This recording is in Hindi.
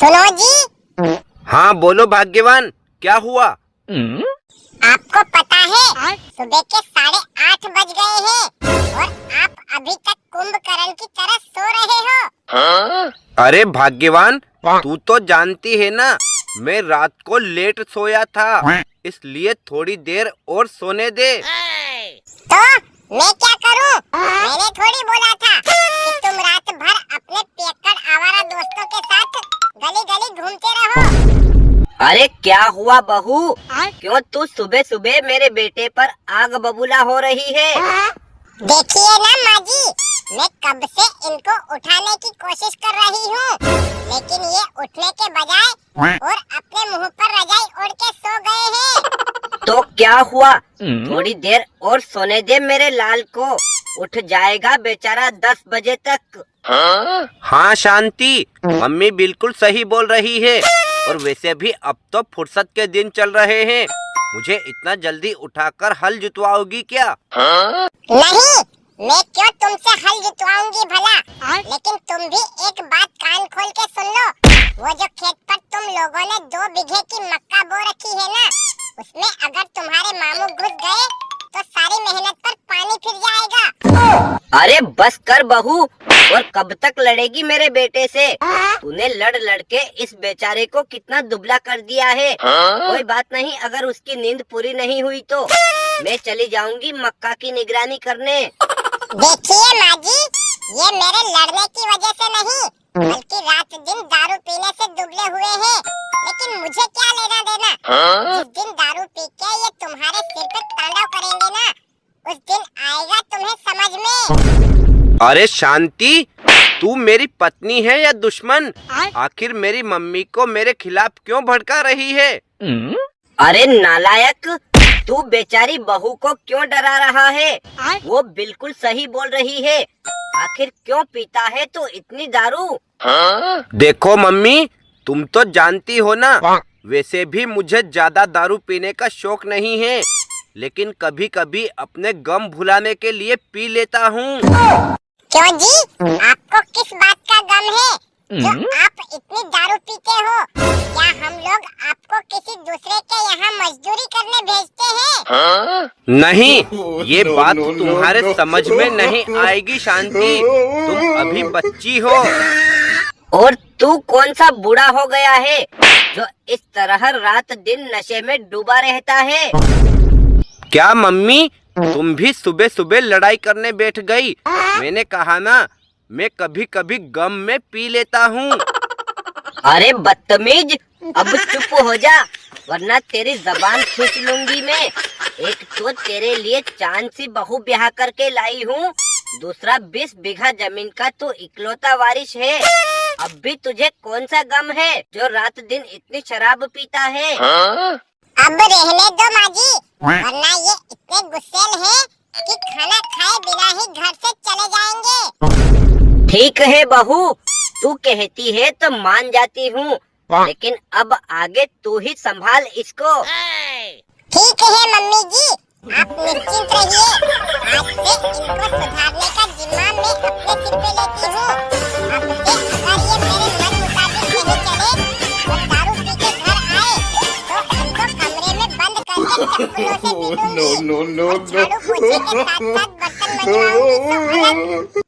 सुनो जी। हाँ बोलो भाग्यवान, क्या हुआ? आपको पता है सुबह के 8:30 बज गए हैं और आप अभी तक कुंभकर्ण की तरह सो रहे हो। अरे भाग्यवान, तू तो जानती है ना, मैं रात को लेट सोया था, इसलिए थोड़ी देर और सोने दे। तो मैं क्या करूं? मैंने थोड़ी बोला था कि तुम रात भर अपने पियक्कड़ आवारा दोस्तों के साथ गली गली घूमते रहो। अरे क्या हुआ बहू, क्यों तू सुबह सुबह मेरे बेटे पर आग बबूला हो रही है? देखिए ना माँ जी, मैं कब से इनको उठाने की कोशिश कर रही हूँ, लेकिन ये उठने के बजाय और अपने मुंह पर रजाई ओढ़ के सो गए हैं। तो क्या हुआ? थोड़ी देर और सोने दे मेरे लाल को, उठ जाएगा बेचारा 10 बजे तक। हाँ शांति, मम्मी बिल्कुल सही बोल रही है। और वैसे भी अब तो फुर्सत के दिन चल रहे हैं, मुझे इतना जल्दी उठाकर हल जुतवाओगी क्या? नहीं, मैं क्यों तुमसे हल जुतवाऊंगी भला, लेकिन तुम भी एक बात कान खोल के सुन लो। वो जो खेत पर तुम लोगों ने 2 बीघे की मक्का बो रखी है ना, उसमें अगर तुम्हारे मामू घुस गए तो सारी मेहनत पर पानी फिर जाएगा। अरे बस कर बहू, और कब तक लड़ेगी मेरे बेटे से? तूने लड़ लड़ के इस बेचारे को कितना दुबला कर दिया है। कोई बात नहीं, अगर उसकी नींद पूरी नहीं हुई तो मैं चली जाऊंगी मक्का की निगरानी करने। देखिए माँ जी, ये मेरे लड़ने की वजह से नहीं, बल्कि रात दिन दारू पीने से दुबले हुए हैं। लेकिन मुझे क्या लेना देना? जिस दिन दारू पी के ये तुम्हारे सिर पे तांडव करेंगे ना, उस दिन आएगा तुम्हें समझ में। अरे शांति, तू मेरी पत्नी है या दुश्मन? आखिर मेरी मम्मी को मेरे खिलाफ क्यों भड़का रही है? अरे नालायक, तू बेचारी बहू को क्यों डरा रहा है? वो बिल्कुल सही बोल रही है। आखिर क्यों पीता है तो इतनी दारू? देखो मम्मी, तुम तो जानती हो ना, वैसे भी मुझे ज्यादा दारू पीने का शौक नहीं है, लेकिन कभी कभी अपने गम भुलाने के लिए पी लेता हूँ। क्यों जी, आपको किस बात का गम है जो आप इतनी दारू पीते हो? क्या हम लोग आपको किसी दूसरे के यहाँ मजदूरी करने भेजते हैं? नहीं, ये बात तुम्हारे समझ में नहीं आएगी शांति, तुम अभी बच्ची हो। और तू कौन सा बूढ़ा हो गया है जो इस तरह रात दिन नशे में डूबा रहता है? क्या मम्मी, तुम भी सुबह सुबह लड़ाई करने बैठ गई? मैंने कहा ना, मैं कभी कभी गम में पी लेता हूँ। अरे बदतमीज, अब चुप हो जा, वरना तेरी जबान खींच लूंगी मैं। एक तो तेरे लिए चांद सी बहू ब्याह करके लाई हूँ, दूसरा 20 बीघा जमीन का तो इकलौता वारिस है। अब भी तुझे कौन सा गम है जो रात दिन इतनी शराब पीता है? अब रहने दो माँ जी, वरना ये इतने गुस्सेल हैं कि खाना खाए बिना ही घर से चले जाएंगे। ठीक है बहू, तू कहती है तो मान जाती हूँ, लेकिन अब आगे तू ही संभाल इसको। ठीक है मम्मी जी, आप निश्चिंत रहिए। आज से इनको सुधारने का जिम्मा मैं अपने सिर पे लेती हूँ। अब से अगर ये मेरे मन मुताबिक नहीं चले और दारू पी के घर आए, तो इनको कमरे में बंद करके चप्पलों से पीटूंगी। और झाड़ू पोछे के साथ साथ बर्तन मंजवाऊंगी तो अलग।